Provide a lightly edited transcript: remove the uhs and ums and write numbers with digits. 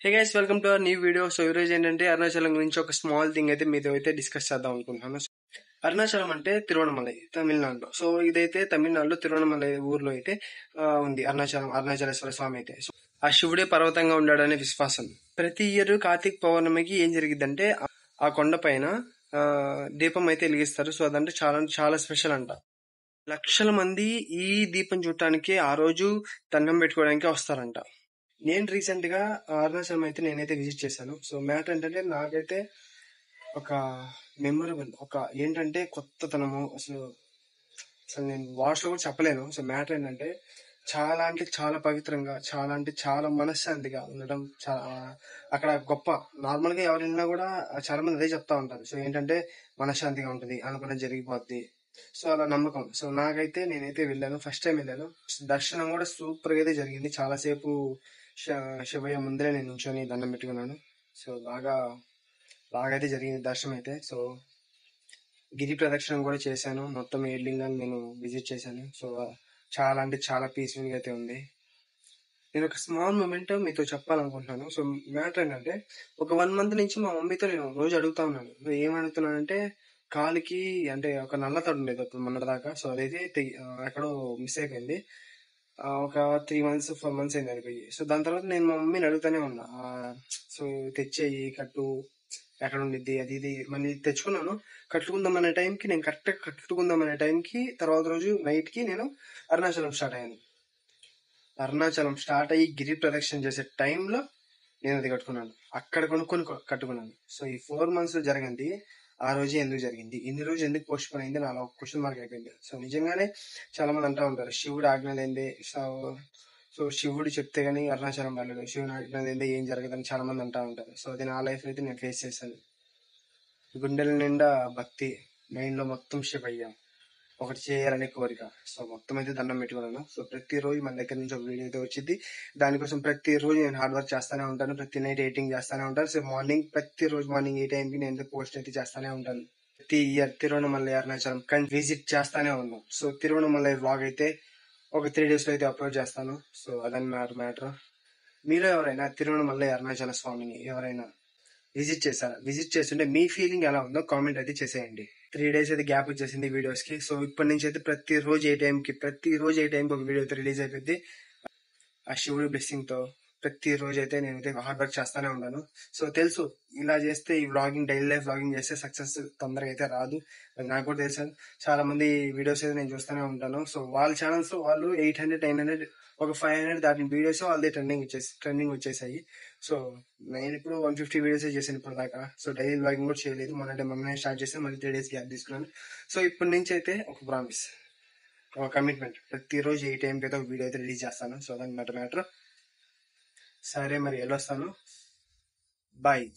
Hey guys, welcome to our new video. So ఈరోజు ఏంటంటే అరుణాచలం గురించి ఒక స్మాల్ థింగ్ అయితే మీతో అయితే డిస్కస్ చేద్దాం అనుకుంటున్నాను. అరుణాచలం అంటే తిరువణమలై, తమిళనాడులో. సో ఇదైతే తమిళనాడులో తిరువణమలై ఊర్లో అయితే ఉంది అరుణాచలేశ్వర స్వామి అయితే. సో ఆ శివుడే పర్వతంగా ఉన్నాడనే విశ్వాసం. ప్రతి ఇయర్ కార్తీక పౌర్ణమికి ఏం జరిగిద్దంటే ఆ కొండ పైన దీపం అయితే వెలిగిస్తారు. సో అదంటే చాలా చాలా స్పెషల్ అంట. లక్షల మంది ఈ దీపం చూడటానికి ఆ రోజు దండం పెట్టుకోవడానికి వస్తారంట. నేను రీసెంట్ గా అరుణాచలం అయితే నేనైతే విజిట్ చేశాను. సో మ్యాటర్ ఏంటంటే నాకైతే ఒక మెమొరబుల్, ఒక ఏంటంటే కొత్తతనము. అసలు అసలు నేను వాట్స్ లో కూడా చెప్పలేను. సో మ్యాటర్ ఏంటంటే చాలా అంటే చాలా పవిత్రంగా, చాలా అంటే చాలా మనశ్శాంతిగా ఉండడం. అక్కడ గొప్ప. నార్మల్ గా ఎవరు వెళ్ళినా కూడా చాలా మంది అదే చెప్తా ఉంటారు. సో ఏంటంటే మనశ్శాంతిగా ఉంటుంది, అనుకున్నది జరిగిపోద్ది. సో అలా నమ్మకం. సో నాకైతే నేనైతే వెళ్ళాను, ఫస్ట్ టైం వెళ్ళాను. దర్శనం కూడా సూపర్ గా అయితే జరిగింది. చాలాసేపు శివయ్య ముందరే నేను నించొని దండం పెట్టుకున్నాను. సో బాగా బాగా అయితే జరిగింది దర్శనం అయితే. సో గిరి ప్రదక్షిణం కూడా చేశాను. మొత్తం 7 లింగాలు నేను విజిట్ చేశాను. సో చాలా అంటే చాలా పీస్ఫుల్ గా అయితే ఉంది. నేను ఒక స్మాల్ మూమెంట్ మీతో చెప్పాలనుకుంటున్నాను. సో మ్యాటర్ ఏంటంటే ఒక 1 మంత్ నుంచి మా మమ్మీతో నేను రోజు అడుగుతా ఉన్నాను. ఏమడుగుతున్నానంటే కాలికి అంటే ఒక నల్ల తాడు ఉండేది అప్పుడు మొన్నటిదాకా. సో అదైతే ఎక్కడో మిస్ అయిపోయింది. ఒక 3 months 4 months అయింది అయిపోయి. సో దాని తర్వాత నేను మా మమ్మీని అడుగుతానే ఉన్నా. సో తెచ్చేయి కట్టు, ఎక్కడ ఉండిద్ది అది ఇది. మళ్ళీ తెచ్చుకున్నాను. నేను కరెక్ట్ గా కట్టుకుందాం అనే టైంకి తర్వాత రోజు నైట్ కి నేను అరుణాచలం స్టార్ట్ అయ్యాను. అరుణాచలం స్టార్ట్ అయ్యి గిరి ప్రదక్షిణ చేసే టైంలో నేను అది కట్టుకున్నాను. అక్కడ కొనుక్కొని కట్టుకున్నాను. సో ఈ 4 months లో జరిగింది ఆ రోజే ఎందుకు జరిగింది, ఇన్ని రోజు ఎందుకు పోస్ట్ పోన్ అయింది, నాలో క్వశ్చన్ మార్క్ అయిపోయింది. సో నిజంగానే చాలా మంది అంటా ఉంటారు శివుడు ఆజ్ఞ లేనిదే. సో శివుడు చెప్తే గానీ అరుణాచలం వెళ్ళడు, శివుడు ఆజ్ఞ లేనిదే ఏం జరగదని చాలా మంది అంటా ఉంటారు. సో అది నా లైఫ్ అయితే నేను ఫేస్ చేశాను. గుండెల నిండా భక్తి, మైండ్ లో మొత్తం శివయ్య, ఒకటి చేయాలనే కోరిక. సో మొత్తం అయితే దండం పెట్టుకున్నాను. సో ప్రతిరోజు మన దగ్గర నుంచి ఒక వీడియో అయితే వచ్చింది. దానికోసం ప్రతిరోజు నేను హార్డ్ వర్క్ చేస్తానే ఉంటాను. ప్రతి నైట్ ఎడిటింగ్ చేస్తానే ఉంటాను. సో ప్రతిరోజు మార్నింగ్ 8 AM కి నేను పోస్ట్ అయితే చేస్తానే ఉంటాను. ప్రతి ఇయర్ తిరువణమలై అరుణాచలం విజిట్ చేస్తానే ఉన్నాను. సో తిరువణమలై వ్లాగ్ అయితే ఒక 3 days లో అయితే అప్లోడ్ చేస్తాను. సో అదని మ్యాటర్. మీరు ఎవరైనా తిరువణమలై అరుణాచల స్వామిని ఎవరైనా విజిట్ చేశారా? విజిట్ చేస్తుంటే మీ ఫీలింగ్ ఎలా ఉందో కామెంట్ అయితే చేసేయండి. 3 days అయితే గ్యాప్ వచ్చేసింది వీడియోస్ కి. సో ఇప్పటి నుంచి అయితే ప్రతిరోజు ఏ టైంకి ఒక వీడియో అయితే రిలీజ్ అయిపోద్ది. ఆ శివుడి బ్లెస్సింగ్ తో ప్రతిరోజు అయితే నేనైతే హార్డ్ వర్క్ చేస్తానే ఉన్నాను. సో తెలుసు ఇలా చేస్తే ఈ వ్లాగింగ్, డైలీ లైఫ్ వ్లాగింగ్ చేస్తే సక్సెస్ తొందరగా అయితే రాదు. అది నాకు కూడా తెలుసు. చాలా మంది వీడియోస్ అయితే నేను చూస్తూనే ఉంటాను. సో వాళ్ళ ఛానల్స్ లో వాళ్ళు 800 900 ఒక 500 దాటిన వీడియోస్ వాళ్ళదే ట్రెండింగ్ వచ్చేసాయి. సో నేను ఇప్పుడు 150 వీడియోస్ చేశాను ఇప్పుడు దాకా. సో డైలీ వ్లాగింగ్ కూడా చేయలేదు. మొన్న స్టార్ట్ చేస్తే మళ్ళీ 3 days గ్యాప్ తీసుకున్నాను. సో ఇప్పటి నుంచి అయితే ఒక ప్రామిస్, ఒక కమిట్మెంట్, ప్రతిరోజు ఏ టైంకి అయితే ఒక వీడియో అయితే రిలీజ్ చేస్తాను. సో దాని మ్యాటర్. సరే మరి వెళ్ళొస్తాను. బాయ్.